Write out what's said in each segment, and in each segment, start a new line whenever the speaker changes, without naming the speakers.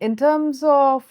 In terms of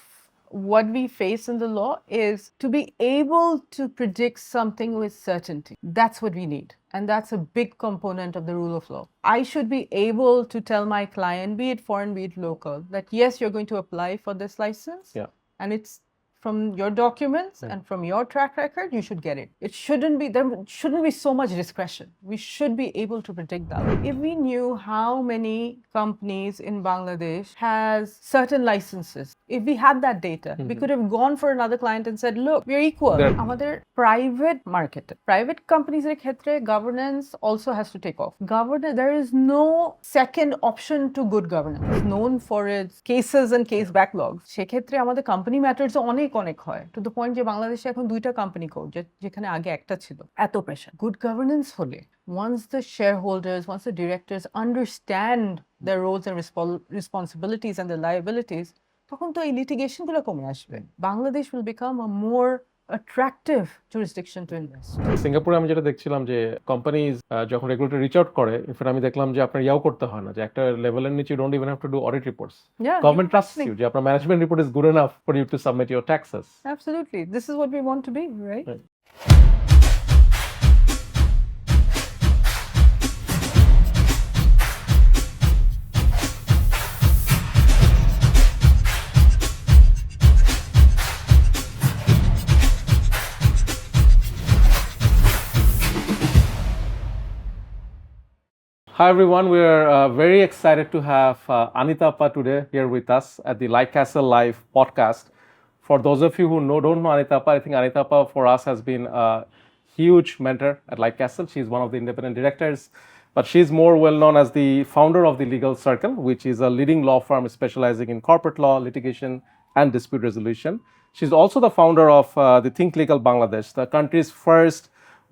what we face in the law is to be able to predict something with certainty. That's what we need. And that's a big component of the rule of law. I should be able to tell my client, be it foreign, be it local, that yes, you're going to apply for this license.
Yeah.
And it's from your documents and from your track record, you should get it. It shouldn't be, there shouldn't be so much discretion. We should be able to predict that. If we knew how many companies in Bangladesh has certain licenses, if we had that data, we could have gone for another client and said, look, we're equal. Amader private market, private companies er khetre governance also has to take off. There is no second option to good governance. It's known for its cases and case backlogs. সেক্ষেত্রে আমাদের company matters অনেক হয় to the point যে বাংলাদেশে এখন 2টা company code যেখানে আগে একটা ছিল এত pressure. Good governance হলে once the shareholders, once the directors understand their roles and responsibilities and their liabilities, তখন তো এই litigation গুলো কমে আসবে. Bangladesh will become a more attractive jurisdiction to invest.
সিঙ্গাপুরে আমি যেটা দেখছিলাম যে কোম্পানিজ যখন রেগুলেটর রিচ আউট করে ইনফ্যাক্ট আমি দেখলাম যে আপনার ইয়াও করতে হয় না যে একটা লেভেলের নিচে don't even have to do audit reports government trusts you যে আপনার management report is good enough for you to submit your taxes
Absolutely. This is what we want to be, right?
Hi everyone, we are very excited to have Anita Appa today here with us at the Light Castle Live podcast. For those of you who don't know Anita Appa, I think Anita Appa for us has been a huge mentor at Light Castle. She's one of the independent directors, but she's more well known as the founder of the Legal Circle, which is a leading law firm specializing in corporate law, litigation, and dispute resolution. She's also the founder of the Think Legal Bangladesh, the country's first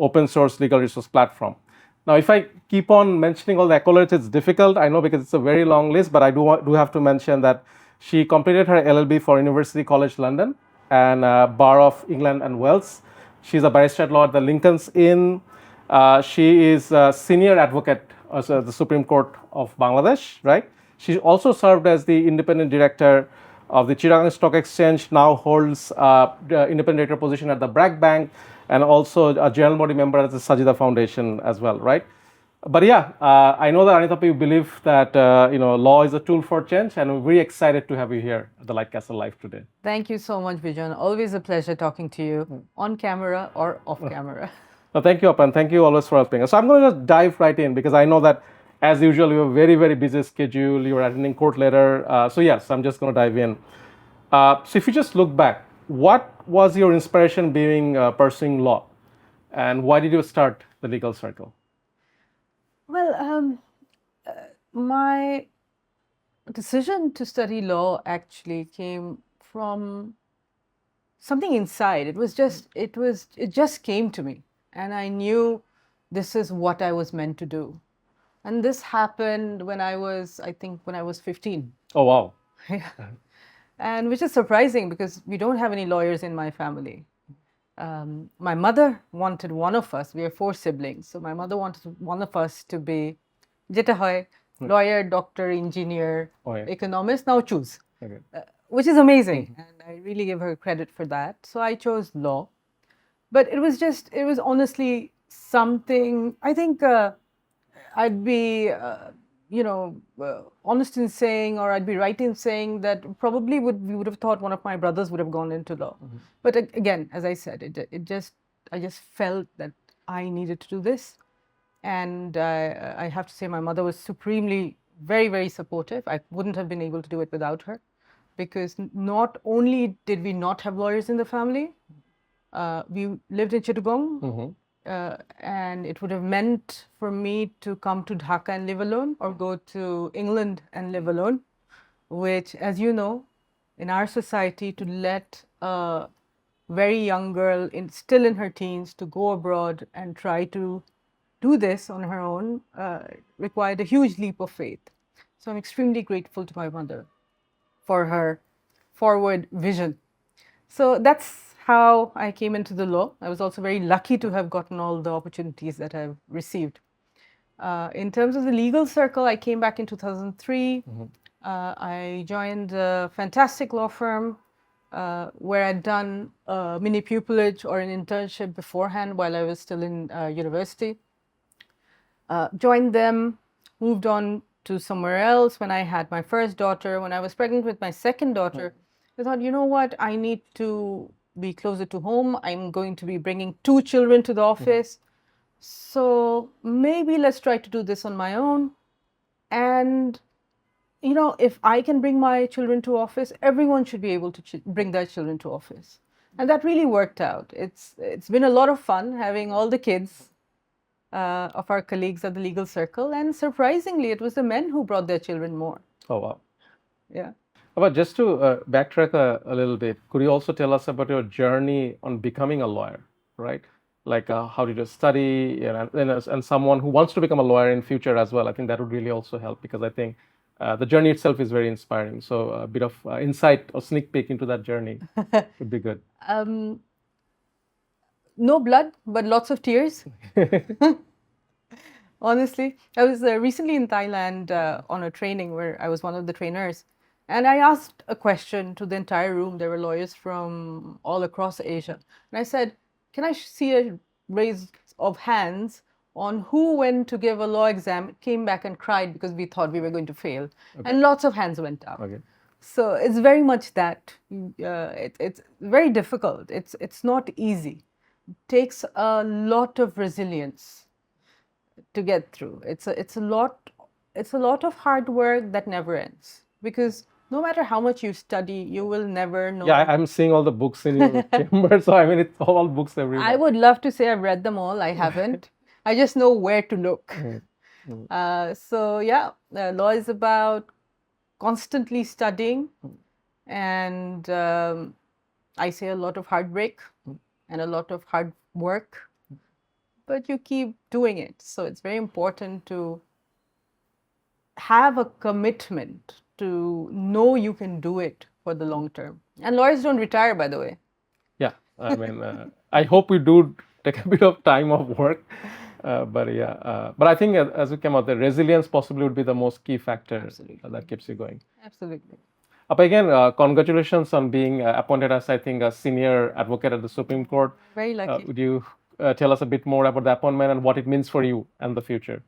open source legal resource platform. Now, if I keep on mentioning all the accolades, it's difficult, I know, because it's a very long list, but I do have to mention that she completed her LLB for University College London and Bar of England and Wales. She's a barrister at law at the Lincoln's Inn. She is a senior advocate at the Supreme Court of Bangladesh, right? She also served as the independent director of the Chittagong Stock Exchange, now holds the independent director position at the Bragg Bank, and also a general body member at the Sajida Foundation as well, right? But yeah, I know that Anita, you believe that law is a tool for change, and we're very excited to have you here at the Light Castle Live today.
Thank you so much, Vijan. Always a pleasure talking to you on camera or off camera.
No, thank you, Appa, and thank you always for helping us. So I'm going to just dive right in because I know that as usual you have a very, very busy schedule. You're attending court later. So yes, I'm just going to dive in. So if you just look back, what was your inspiration being pursuing law, and why did you start the Legal Circle?
Well, my decision to study law actually came from something inside. It just came to me, and I knew this is what I was meant to do. And this happened when I was 15.
Oh, wow.
And which is surprising because we don't have any lawyers in my family. My mother wanted one of us, we are 4 siblings, so my mother wanted one of us to be jeta hoy, lawyer, doctor, engineer, economist, now choose.
Okay.
Which is amazing, and I really give her credit for that. So I chose law. But it was honestly something, I think I'd be honest in saying, or I'd be right in saying that probably we would have thought one of my brothers would have gone into law. But again, as I said, I just felt that I needed to do this. And I have to say my mother was supremely, very, very supportive. I wouldn't have been able to do it without her, because not only did we not have lawyers in the family, we lived in Chittagong. And it would have meant for me to come to Dhaka and live alone, or go to England and live alone, which, as you know, in our society, to let a very young girl still in her teens to go abroad and try to do this on her own required a huge leap of faith. So I'm extremely grateful to my mother for her forward vision. So that's how I came into the law. I was also very lucky to have gotten all the opportunities that I've received. In terms of the legal circle, I came back in 2003. I joined a fantastic law firm where I'd done mini pupillage or an internship beforehand while I was still in university. Joined them, moved on to somewhere else when I had my first daughter. When I was pregnant with my second daughter, I thought, you know what, I need to be closer to home. I'm going to be bringing 2 children to the office. So maybe let's try to do this on my own. And you know, if I can bring my children to office, everyone should be able to bring their children to office. And that really worked out. It's been a lot of fun having all the kids of our colleagues at the legal circle, and surprisingly, it was the men who brought their children more.
Oh, wow.
Yeah.
But just to backtrack a little bit, could you also tell us about your journey on becoming a lawyer, right? Like how did you study, and someone who wants to become a lawyer in future as well? I think that would really also help, because I think the journey itself is very inspiring. So a bit of insight or sneak peek into that journey would be good.
No blood, but lots of tears. Honestly, I was recently in Thailand on a training where I was one of the trainers, and I asked a question to the entire room. There were lawyers from all across Asia, and I said, "Can I see a raise of hands on who went to give a law exam, came back and cried because we thought we were going to fail?" And lots of hands went up.
Okay.
So it's very much that. It's very difficult. It's not easy. It takes a lot of resilience to get through. It's a lot of hard work that never ends, because no matter how much you study, you will never know.
Yeah, I'm seeing all the books in your chamber, so I mean, it's all books everywhere.
I would love to say I've read them all. I haven't. I just know where to look. So yeah, law is about constantly studying, and I say a lot of heartbreak and a lot of hard work, but you keep doing it. So it's very important to have a commitment to know you can do it for the long term. And lawyers don't retire, by the way.
Yeah, I mean, I hope we do take a bit of time off work. But yeah, but I think as we came out, the resilience possibly would be the most key factor that keeps you going.
Absolutely.
But again, congratulations on being appointed as, I think, a senior advocate at the Supreme Court.
Very lucky.
Would you tell us a bit more about the appointment and what it means for you and the future?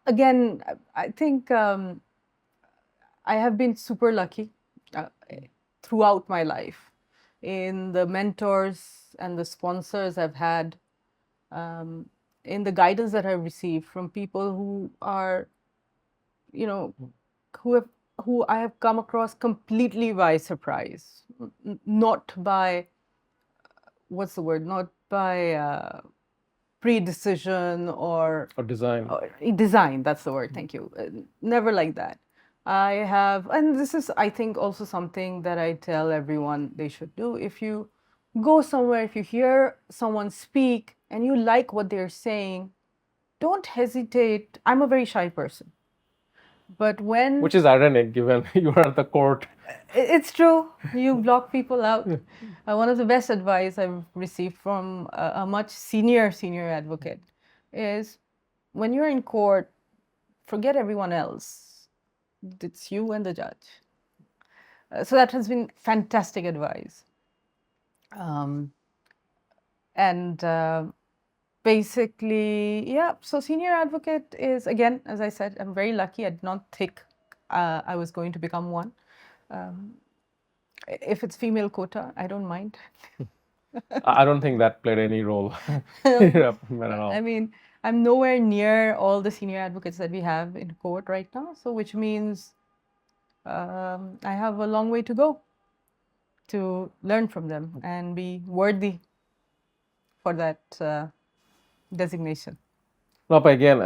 Again, I think I have been super lucky throughout my life in the mentors and the sponsors I've had, in the guidance that I've received from people who are, you know, who I have come across completely by surprise, not by, what's the word, not by pre-decision or
design.
Design, that's the word, thank you. Never like that. I have, and this is, I think, also something that I tell everyone they should do. If you go somewhere, if you hear someone speak and you like what they're saying, don't hesitate. I'm a very shy person. But when...
Which is ironic, given you are at the court.
It's true. You block people out. One of the best advice I've received from a much senior advocate is, when you're in court, forget everyone else. It's you and the judge. So that has been fantastic advice. Basically, yeah, so senior advocate is, again, as I said, I'm very lucky. I did not think I was going to become one. If it's female quota, I don't mind.
I don't think that played any role at all.
I mean, I'm nowhere near all the senior advocates that we have in court right now, so which means I have a long way to go to learn from them and be worthy for that designation.
No, but again,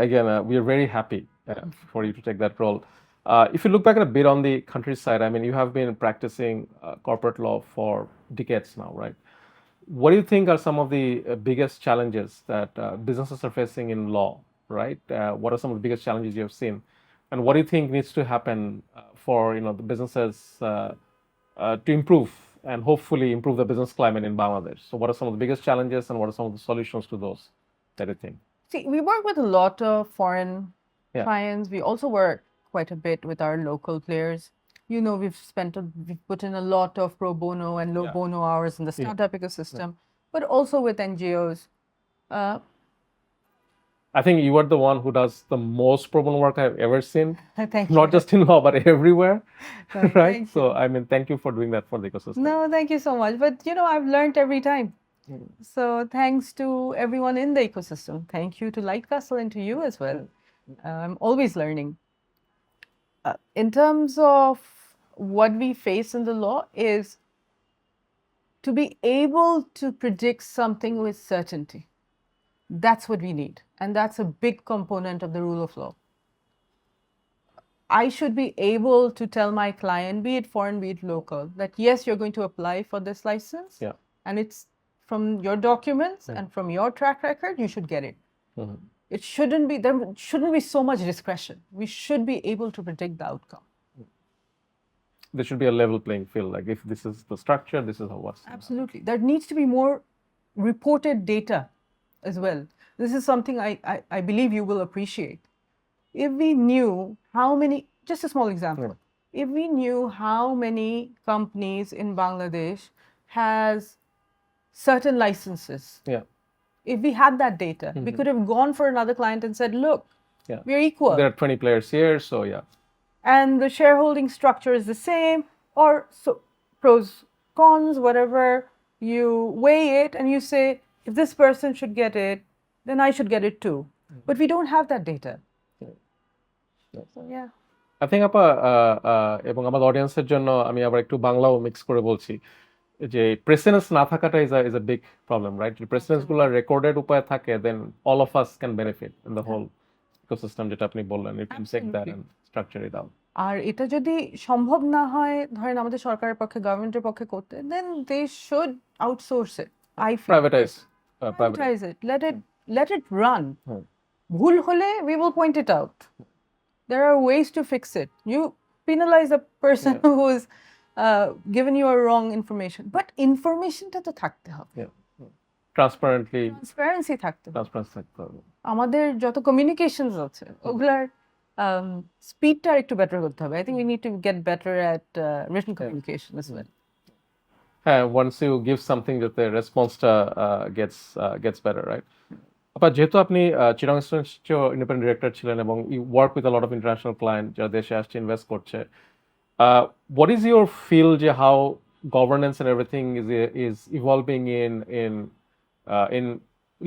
we are very happy for you to take that role. If you look back a bit on the countryside, I mean, you have been practicing corporate law for decades now, right? What do you think are some of the biggest challenges that businesses are facing in law, right? What are some of the biggest challenges you have seen? And what do you think needs to happen for the businesses to improve and hopefully improve the business climate in Bangladesh? So what are some of the biggest challenges and what are some of the solutions to those that you think?
See, we work with a lot of foreign clients. We also work quite a bit with our local players. You know, we've put in a lot of pro bono and low bono hours in the startup ecosystem, but also with NGOs.
I think you are the one who does the most pro bono work I've ever seen.
Thank you.
Not just in law, but everywhere. Right?
Thank
So,
you.
I mean, thank you for doing that for the ecosystem.
No, thank you so much. But you know, I've learned every time. So thanks to everyone in the ecosystem. Thank you to Light Castle and to you as well. I'm always learning. In terms of what we face in the law is to be able to predict something with certainty. That's what we need. And that's a big component of the rule of law. I should be able to tell my client, be it foreign, be it local, that yes, you're going to apply for this license.
Yeah.
And it's from your documents and from your track record, you should get it. It shouldn't be, there shouldn't be so much discretion. We should be able to predict the outcome.
There should be a level playing field. Like if this is the structure, this is how what's.
Absolutely. There needs to be more reported data as well. This is something I believe you will appreciate. If we knew how many, just a small example, if we knew how many companies in Bangladesh has certain licenses, if we had that data, we could have gone for another client and said, look, we're equal.
There are 20 players here, so yeah.
And the shareholding structure is the same, or so pros, cons, whatever, you weigh it and you say, if this person should get it, then I should get it too. But we don't have that data. So, yeah.
I think আপা এবং আমাদের অডিয়েন্সের জন্য আমি আবার একটু বাংলাও mix করে বলছি যে প্রেসিডেন্স না থাকাটা is a big problem right যদি প্রেসিডেন্সগুলো রেকর্ডেড উপায়ে থাকে then all of us can benefit in the whole ecosystem যেটা আপনি বললেন it can take that and structure it out
আর এটা যদি সম্ভব না হয় ধরেন আমাদের সরকারের পক্ষে গভর্নমেন্টের পক্ষে করতে then they should outsource it I feel privatise it let it run ভুল হলে we will point it out. There are ways to fix it. You penalize a person who's given you a wrong information, but information ta to thakte hobe. Transparency thakte hobe. আমাদের যত communications আছে ওগুলার স্পিডটা একটু better করতে হবে. I think we need to get better at written communication as well.
Once you give something that the response-টা gets better, right? আপা যেহেতু আপনি চিরাং ইনস্টিটিউটের ইন্ডিপেন্ডেন্ট ডিরেক্টর ছিলেন এবং you work with a lot of international client যারা দেশে আসছে invest করছে হোয়াট ইজ ইউর ফিল যে how governance and everything is evolving in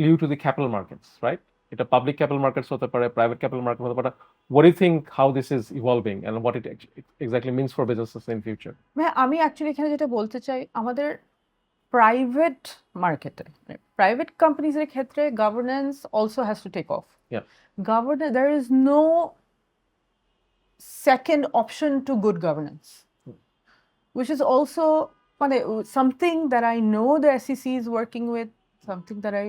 lieu to the capital markets right এটা পাবলিক ক্যাপিটাল মার্কেটস হতে পারে প্রাইভেট ক্যাপিটাল মার্কেট হতে পারে what do you think how this is evolving and what it exactly means for businesses in future?
আমি actually এখানে যেটা বলতে চাই আমাদের private market, private companies এর ক্ষেত্রে governance also has to take off. There is no second option to good governance, which is also something that I know the SEC is working with, something that I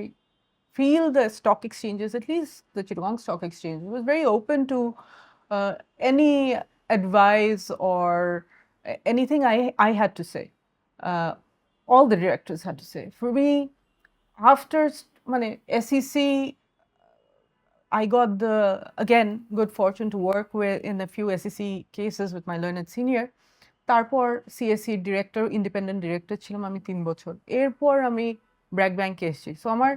feel the stock exchanges, at least the Chittagong Stock Exchange, was very open to any advice or anything I had to say. All the directors had to say. For me, after SEC, I got the, again, good fortune to work with in a few SEC cases with my learned senior. তারপর CSE director, independent director ছিলাম আমি 3 বছর। এরপর আমি ব্র্যাক ব্যাংকে এসেছি। So আমার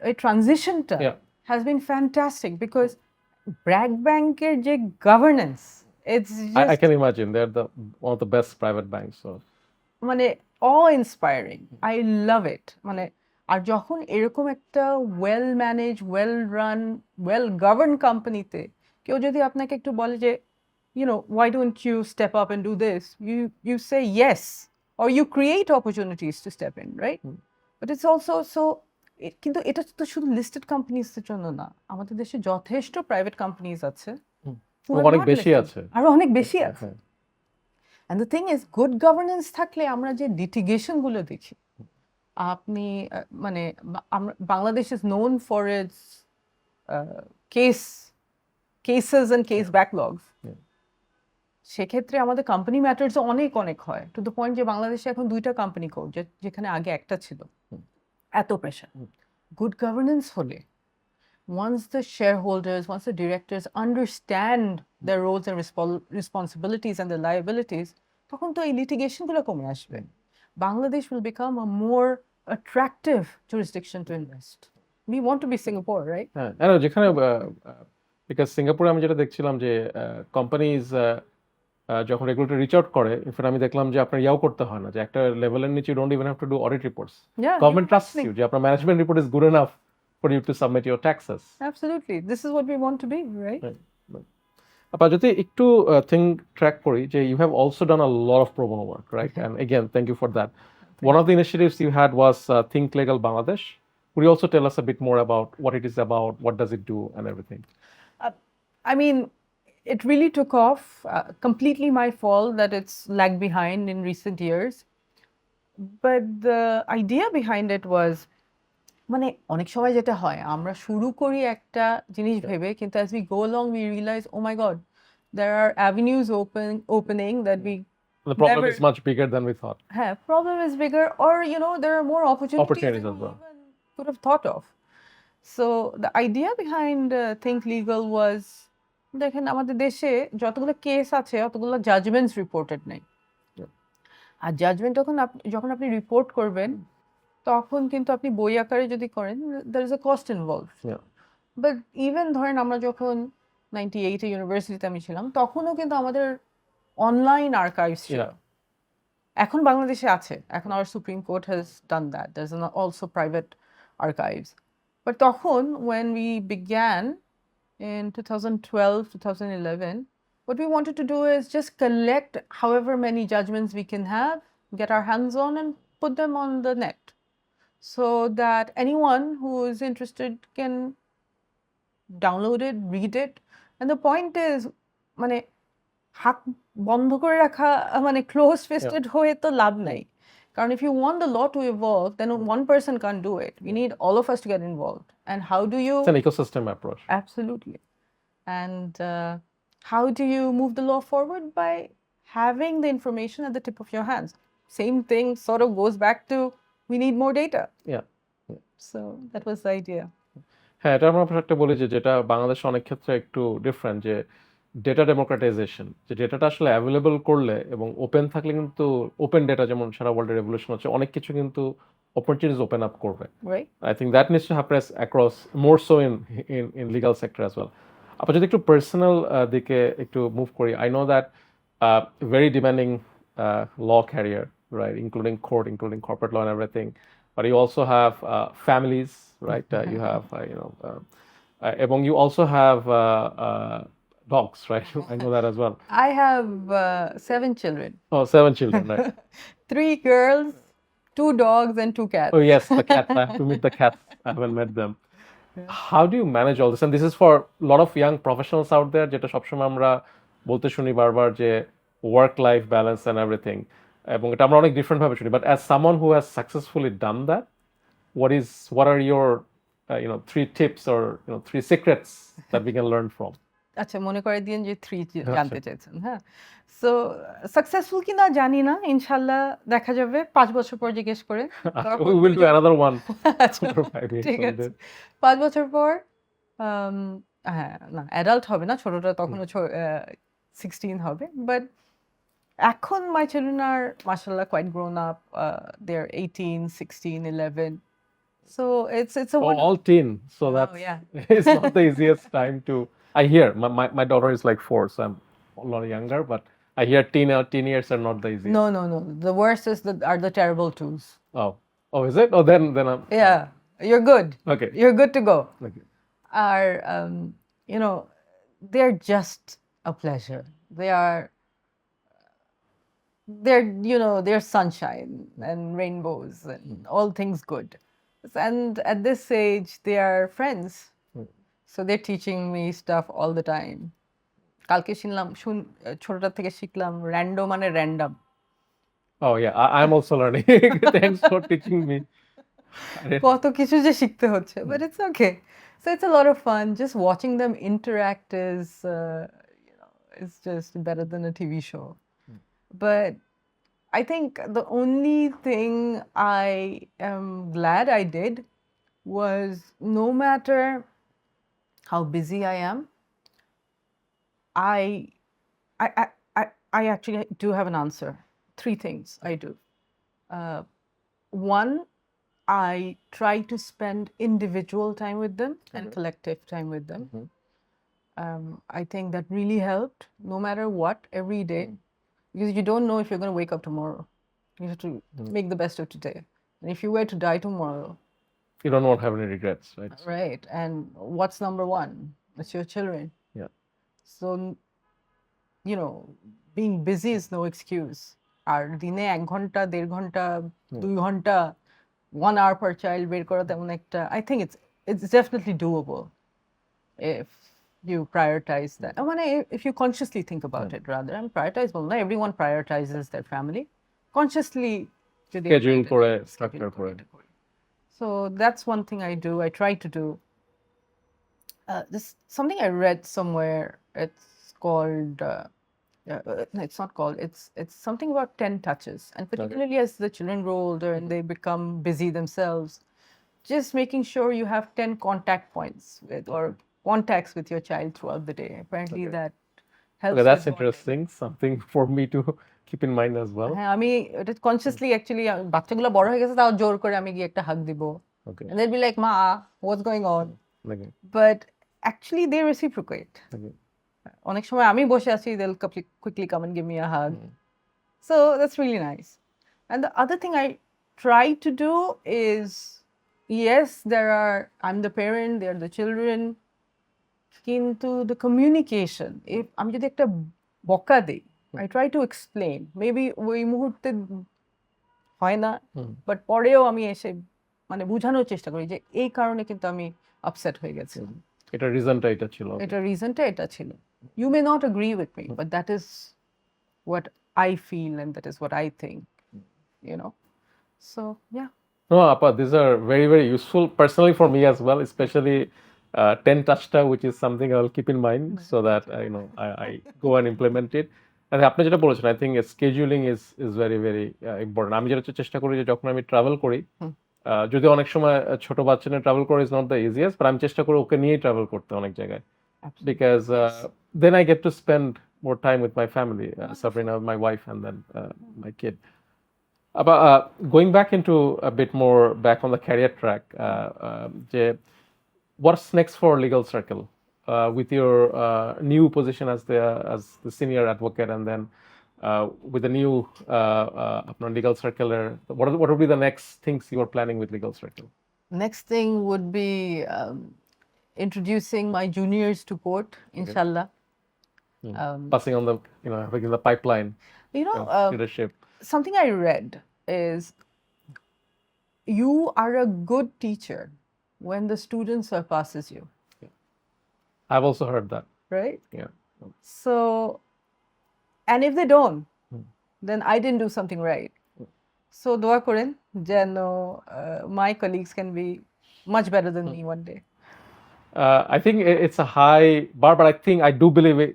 এই ট্রানজিশনটা has been fantastic because BRAC ব্যাংকের যে governance, it's just
I can imagine they're one of the best private banks. So
awe-inspiring. I love it. আর যখন এরকম একটা well manage well run well govern কোম্পানিতে কেউ যদি আপনাকে একটু বলে যে why don't you step up and do this, you say yes or you create opportunities to step in, right? But it's also কিন্তু এটা তো শুধু লিস্টেড কোম্পানিজের জন্য না, আমাদের দেশে যথেষ্ট প্রাইভেট কোম্পানিজ আছে,
অনেক বেশি আছে,
আরো অনেক বেশি আছে। And the thing is, good governance থাকলে আমরা যে litigation গুলো দেখি, আপনি Bangladesh is known for its cases and case backlogs. সেক্ষেত্রে আমাদের কোম্পানি ম্যাটার্স অনেক হয়, টু দ্য পয়েন্ট যে বাংলাদেশে এখন 2টা কোম্পানি কোড যেখানে আগে একটা ছিল, এত প্রেশার। গুড গভর্নেন্স হলে once the shareholders, once the directors understand their roles and responsibilities and their liabilities, তখন তো এই লিটিগেশনগুলো কমে আসবে। Bangladesh will become a more attractive jurisdiction to invest. We want to be Singapore, right?
হ্যাঁ, যেখানে because সিঙ্গাপুরে আমি যেটা দেখছিলাম যে কোম্পানিজ যখন রেগুলেটর রিচ আউট করে, ইনফ্যাক্ট আমি দেখলাম যে আপনার ইয়াও করতে হয় না, যে একটা লেভেলের নিচে don't even have to do audit reports.
Yeah,
government trusts
actually.
You যে আপনার management report is good enough for you to submit your taxes.
Absolutely. This is what we want to be, right?
আপনার যদি একটু think track করি যে you have also done a lot of pro bono work, right? And again thank you for that. One of the initiatives you had was Think Legal Bangladesh. Could you also tell us a bit more about what it is about, what does it do, and everything?
I mean, it really took off. Completely my fault that it's lagged behind in recent years. But the idea behind it was, মানে অনেক সময় যেটা হয় আমরা শুরু করি একটা জিনিস ভেবে, কিন্তু as we go along we realize, oh my god, there are avenues opening that we
The problem is much bigger than we thought.
Problem is bigger, or there are more opportunities
as well.
even could have thought of. So the idea behind Think Legal was, দেখেন আমাদের দেশে যতগুলো case আছে অতগুলো judgements reported নেই। আর judgement যখন আপনি report করবেন তখন কিন্তু আপনি বই আকারে যদি করেন, there is a cost involved. But even ধরেন আমরা যখন 98-এ ইউনিভার্সিটিতে আমি ছিলাম, তখনও কিন্তু আমাদের অনলাইন আর্কাইভস ছিল। এখন বাংলাদেশে আছে, এখন our Supreme Court has done that. There's also private archives. But তখন when we began in 2012, 2011, what we wanted to do is just collect however many judgments we can have, get our hands on and put them on the net, so that anyone who is interested can download it, read it. And the point is, মানে হাত বন্ধ করে রাখা, মানে close fisted হয়ে তো লাভ নাই। কারণ if you want the law to evolve, then one person can't do it. We need all of us to get involved. And how do you...
It's an ecosystem approach.
Absolutely. And how do you move the law forward? By having the information at the tip of your hands. Same thing sort of goes back to, we need more data.
Yeah.
So that was the idea.
হ্যাঁ, এটা আমরা একটা বলি যে যেটা বাংলাদেশে অনেক ক্ষেত্রে একটু ডিফারেন্ট, যে ডেটা ডেমোক্রেটাইজেশন, যে ডেটাটা আসলে অ্যাভেলেবল করলে এবং ওপেন থাকলে কিন্তু ওপেন ডেটা যেমন সারা ওয়ার্ল্ডে রেভলিউশন হচ্ছে, অনেক কিছু কিন্তু অপরচুনিটিস ওপেন আপ করবে। I think that needs to happen across more so in legal sector as well. আপনার যদি একটু পার্সোনাল দিকে একটু মুভ করি, I know that very demanding law career, right, including court, including corporate law and everything, but you also have families, right? You have এবং you also have dogs, right? I know that as well.
I have 7 children.
Oh, 7 children, right?
3 girls, 2 dogs and 2 cats.
Oh yes, the cats. I have to meet the cats. I haven't met them. How do you manage all this? And this is for a lot of young professionals out there, যেটা সবসময় আমরা বলতে শুনি বারবার যে work life balance and everything, এবং এটা আমরা অনেক ডিফারেন্ট ভাবে শুনি, but as someone who has successfully done that, what are your 3 tips or 3 secrets that we can learn from?
আচ্ছা, মনে করে দিন যে 3 জানতে চাইছেন। হ্যাঁ, সো সাকসেসফুল কিনা জানি না, ইনশাআল্লাহ দেখা যাবে 5 বছর পর জিজ্ঞেস করে।
We will do another one.
ঠিক আছে, 5 বছর পর হ্যাঁ, না অ্যাডাল্ট হবে না, ছোটটা তখনও 16 হবে, বাট এখন my children are mashallah quite grown up. They're 18, 16, 11. So it's a
all teen. So that's it's not the easiest time to. I hear my daughter is like 4, so I'm a lot younger, but I hear teen years are not the easiest.
No. The worst are the terrible 2s.
Oh, is it? Oh, then I'm.
Yeah, you're good.
Okay.
You're good to go.
Okay.
They're just a pleasure. They're sunshine and rainbows and all things good. And at this age, they are friends. So they're teaching me stuff all the time. কালকে ছোটটা থেকে শিখলাম random মানে random.
Oh yeah, I'm also learning. Thanks for teaching me.
কত কিছু যে শিখতে হচ্ছে, but it's okay. So it's a lot of fun. Just watching them interact is just better than a TV show. But I think the only thing I am glad I did was, no matter how busy I am, I, I, I actually do have an answer. 3 things I do. One, I try to spend individual time with them and collective time with them. I think that really helped, no matter what, every day, because you don't know if you're going to wake up tomorrow. You have to make the best of today. And if you were to die tomorrow,
You don't want to have any regrets, right?
right? And what's number one? It's your children.
Yeah.
So, you know, being busy is no excuse. আর দিনে 1 ঘন্টা 1.5 ঘন্টা 2 ঘন্টা 1 hour per child বের করা তেমন একটা, I think it's definitely doable if you prioritize that. I mean, if you consciously think about it, rather. And prioritize, well, not everyone prioritizes their family. Consciously, যদি
Schedule
আমরা
করে,
এটা
structure
schedule করে
করে।
এটা করি. So that's one thing I do. I try to do. This something I read somewhere. It's called. No, it's not called. It's something about 10 touches, and particularly as the children grow older and they become busy themselves, just making sure you have 10 contact points with or contacts with your child throughout the day. Apparently that helps.
Okay, that's
with bonding.
interesting. Something for me to keep in mind as well.
হ্যাঁ, আমি এটা consciously actually বাচ্চাগুলো বড় হয়ে গেছে, তাও জোর করে আমি গিয়ে একটা হাগ দিব।
Okay.
And they'll be like, Ma, what's going on?
Okay.
But actually they reciprocate.
Okay.
অনেক সময় আমি বসে আছি, they'll quickly come and give me a hug. So that's really nice. And the other thing I try to do is, yes, I'm the parent, they're the children, কিন্তু the communication, if আমি যদি একটা বকা দিই, I try to explain. Maybe ওই মুহূর্তে হয় না, বাট পরেও আমি এসে মানে বোঝানোর চেষ্টা করি যে এই কারণে কিন্তু আমি আপসেট হয়ে গেছি।
এটা রিজনটা এটা ছিল।
এটা রিজনটা এটা ছিল। You may not agree with me, but that is what I feel and that is what I think, you know. So, yeah.
No, Appa, these are very, very useful personally for me as well, especially 10 touchta, which is something I'll keep in mind so that I go and implement it. And আপনি যেটা বলেছেন, I think scheduling is very, very important. আমি যেটা চেষ্টা করি যে যখন আমি ট্রাভেল করি, যদি অনেক সময় ছোট বাচ্চা নিয়ে ট্রাভেল করা is not the easiest, but আমি চেষ্টা করি ওকে নিয়েই ট্রাভেল করতে অনেক জায়গায়, because then I get to spend more time with my family, Sabrina, my wife, and then my kid. But going back into a bit more back on the career track, what's next for Legal Circle with your new position as the senior advocate, and then with the new Legal Circle? What would be the next things you are planning with Legal Circle?
Next thing would be introducing my juniors to court, inshallah.
Passing on the having the pipeline, leadership.
Something I read is you are a good teacher when the student surpasses you.
I've also heard that.
Right?
Yeah.
So, and if they don't, then I didn't do something right. So, dua koren jeno my colleagues can be much better than me one day.
I think it's a high bar, but I think I do believe it.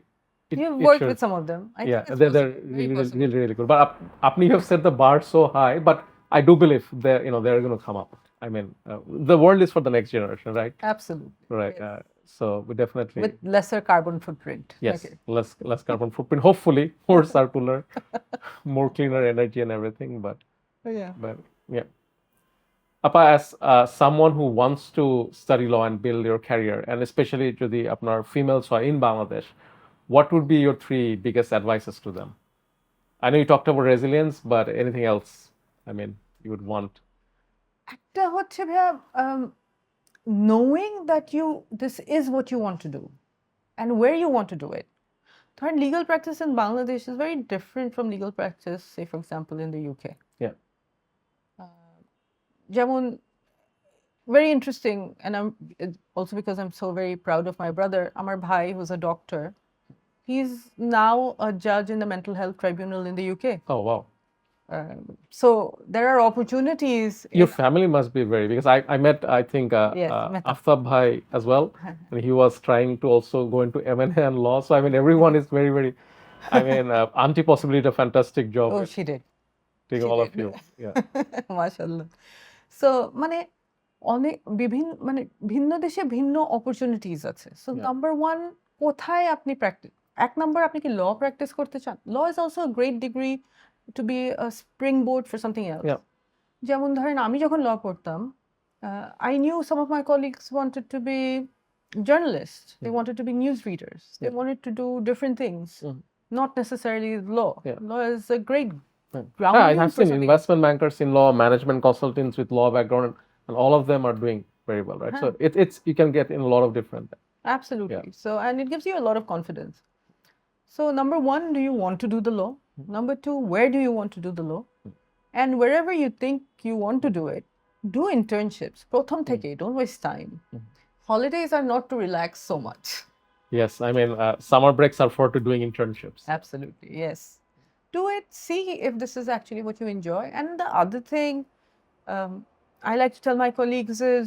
You've worked with some of them. I
Yeah,
think
they're really, really good. But apni you have set the bar so high, but I do believe they're going to come up. I mean, the world is for the next generation, right?
Absolutely.
Right.
Yes.
So we definitely
with lesser carbon footprint.
Yes,
Okay.
less carbon footprint. Hopefully, more circular, more cleaner energy and everything. But yeah. Appa, as someone who wants to study law and build your career, and especially to the apnar females who are in Bangladesh, what would be your 3 biggest advices to them? I know you talked about resilience, but anything else? I mean, you would want.
একটা হচ্ছে ভাইয়া, knowing that this is what you want to do and where you want to do it. Third, legal practice in Bangladesh is very different from legal practice, say for example in the UK.
Yeah.
যেমন very interesting, and also because I'm so very proud of my brother, Amar Bhai, who's a doctor, he's now a judge in the mental health tribunal in the UK.
Oh wow.
So there are opportunities.
Your family must be very, because I met, I think, Aftab Bhai as well, and he was trying to also go into M&A and law. So I mean, everyone is very, very. I mean, Auntie possibly did a fantastic job.
Oh, she did.
Taking all of you. Yeah.
Mashallah. So মানে অনেক ভিন্ন দেশে ভিন্ন opportunities আছে. So number one, কোথায় আপনি practice এক নম্বর আপনি কি law practice করতে চান? Law is also a great degree to be a springboard for something else.
Yeah.
যেমন ধরেন আমি যখন law পড়তাম, I knew some of my colleagues wanted to be journalists. They wanted to be news readers. They wanted to do different things, not necessarily law.
Yeah.
Law is a great
Yeah, I
grounding
have
for
seen
something
investment bankers in law, management consultants with law background, and all of them are doing very well, right? So it's you can get in a lot of different.
Absolutely. So, and it gives you a lot of confidence. So, number one, do you want to do the law? Number two, where do you want to do the law? And wherever you think you want to do it, do internships. প্রথম থেকে, don't waste time. Holidays are not to relax so much.
Yes, I mean summer breaks are for to doing internships.
Absolutely, yes. Do it, see if this is actually what you enjoy. And the other thing I like to tell my colleagues is,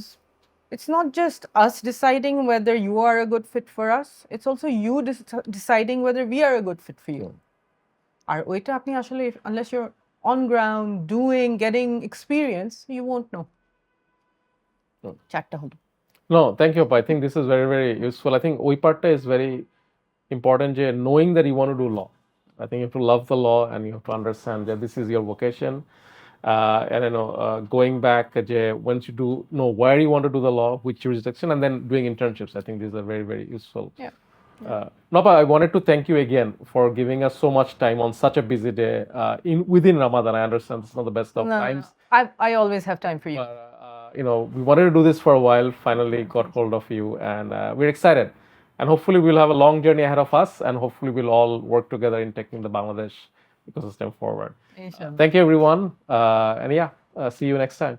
it's not just us deciding whether you are a good fit for us, it's also you deciding whether we are a good fit for you. আর ওইটা আপনি আসলে, unless you're on ground, doing, getting experience, you won't know. চারটা হলো।
No, thank you, Appa. I think this is very, very useful. I think ওই পার্টটা is very important, যে knowing that you want to do law. I think you have to love the law and you have to understand that this is your vocation. And going back, once you do know where you want to do the law, which jurisdiction, and then doing internships. I think these are very, very useful.
Yeah.
Napa, I wanted to thank you again for giving us so much time on such a busy day within Ramadan. I understand it's not the best of times.
I always have time for you.
We wanted to do this for a while, finally got hold of you, and we're excited. And hopefully we'll have a long journey ahead of us, and hopefully we'll all work together in taking the Bangladesh ecosystem forward. Thank you, everyone. And see you next time.